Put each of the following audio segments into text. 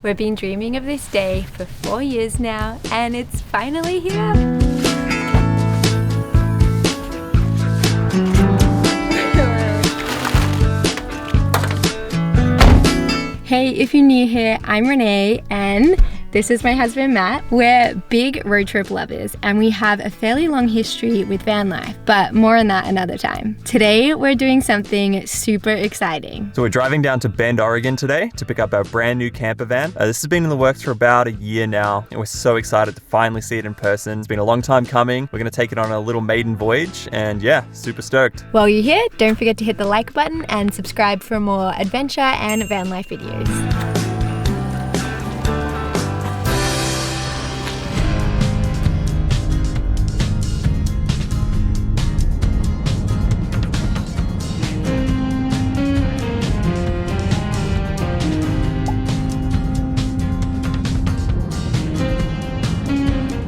We've been dreaming of this day for 4 years now, and it's finally here. Hey, if you're new here, I'm Renee, and this is my husband Matt. We're big road trip lovers, and we have a fairly long history with van life, but more on that another time. Today, we're doing something super exciting. So we're driving down to Bend, Oregon today to pick up our brand new camper van. This has been in the works for about a year now, and we're so excited to finally see it in person. It's been a long time coming. We're gonna take it on a little maiden voyage, and yeah, super stoked. While you're here, don't forget to hit the like button and subscribe for more adventure and van life videos.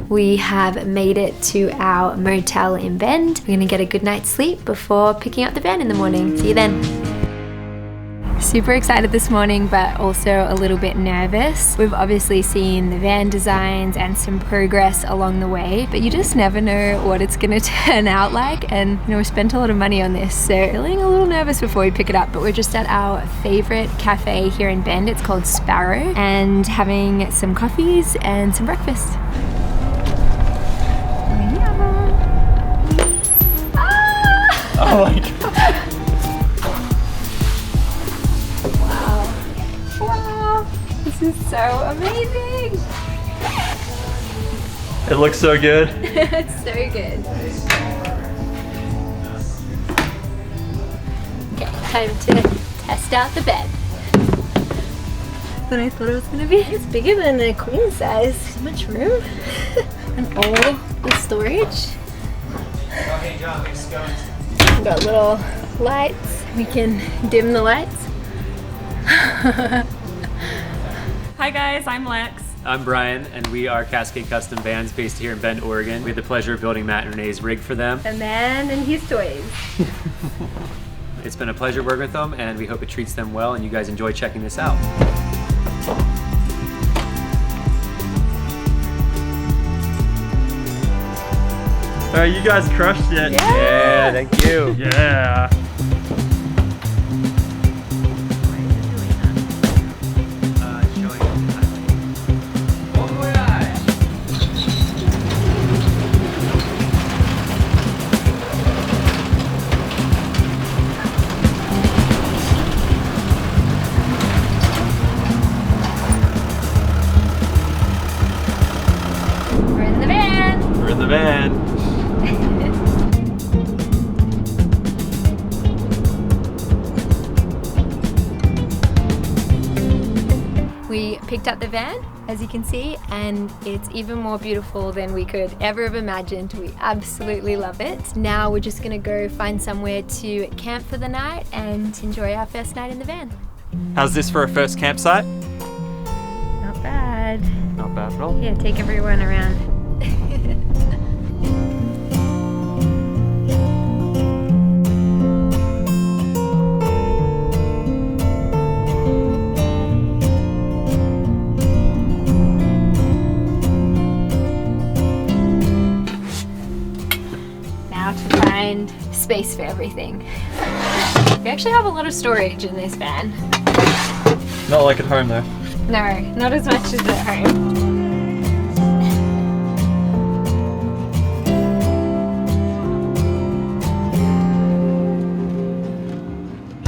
We have made it to our motel in Bend. We're gonna get a good night's sleep before picking up the van in the morning. See you then. Super excited this morning, but also a little bit nervous. We've obviously seen the van designs and some progress along the way, but you just never know what it's gonna turn out like. And you know, we spent a lot of money on this, so feeling a little nervous before we pick it up. But we're just at our favorite cafe here in Bend. It's called Sparrow, and having some coffees and some breakfast. Oh my god. Wow. This is so amazing. It looks so good. It's so good. Okay, time to test out the bed. What I thought it was gonna be. It's bigger than a queen size. So much room. And all the storage. Hey John, thanks for going. We've got little lights. We can dim the lights. Hi guys, I'm Lex. I'm Brian, and we are Cascade Custom Vans based here in Bend, Oregon. We had the pleasure of building Matt and Renee's rig for them. The man and his toys. It's been a pleasure working with them, and we hope it treats them well and you guys enjoy checking this out. Alright, you guys crushed it. Yeah, thank you. Yeah. We're in the van. We're in the van. We picked up the van, as you can see, and it's even more beautiful than we could ever have imagined. We absolutely love it. Now we're just gonna go find somewhere to camp for the night and enjoy our first night in the van. How's this for a first campsite? Not bad. Not bad at all. Yeah, take everyone around. To find space for everything. We actually have a lot of storage in this van. Not like at home though. No, not as much as at home.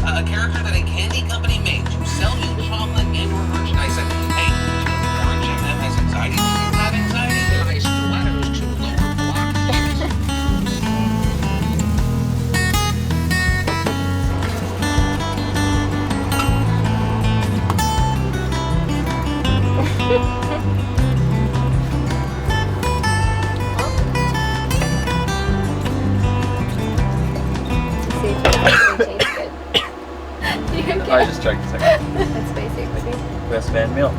A character that a candy company made to sell you chocolate and or merchandise. Hey, orange M&M has anxiety. Do you have anxiety? I stilettos to lower block. See if it actually tastes good. You okay? I just checked a second. That's basic with me. Best van meal.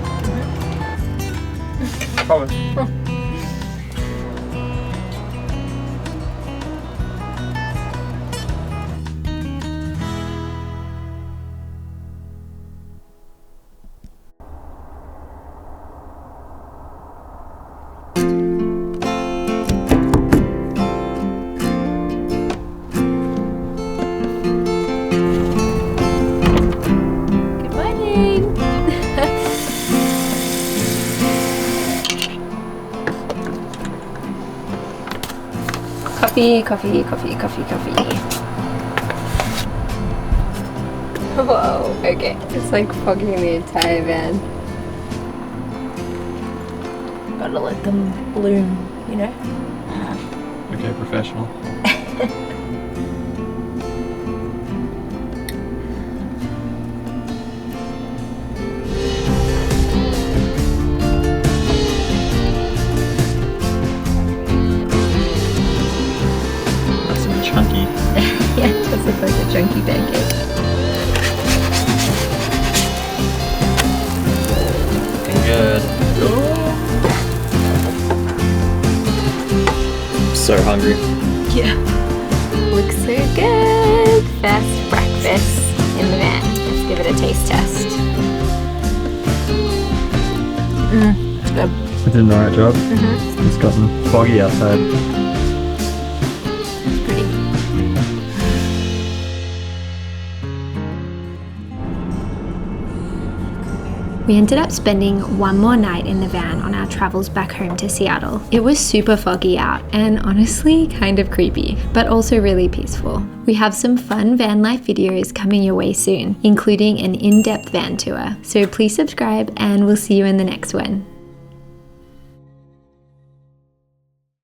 Probably. Coffee, coffee, coffee, coffee, coffee. Whoa, okay. It's like fogging the entire van. Gotta let them bloom, you know? Okay, professional. That's some chunky. Yeah, that's like a chunky pancake. Looking good. So hungry. Yeah. Looks so good. First breakfast in the van. Let's give it a taste test. It's good. I did an alright job. It's gotten foggy outside. It's pretty. We ended up spending one more night in the van on our travels back home to Seattle. It was super foggy out and honestly kind of creepy, but also really peaceful. We have some fun van life videos coming your way soon, including an in-depth van tour. So please subscribe and we'll see you in the next one.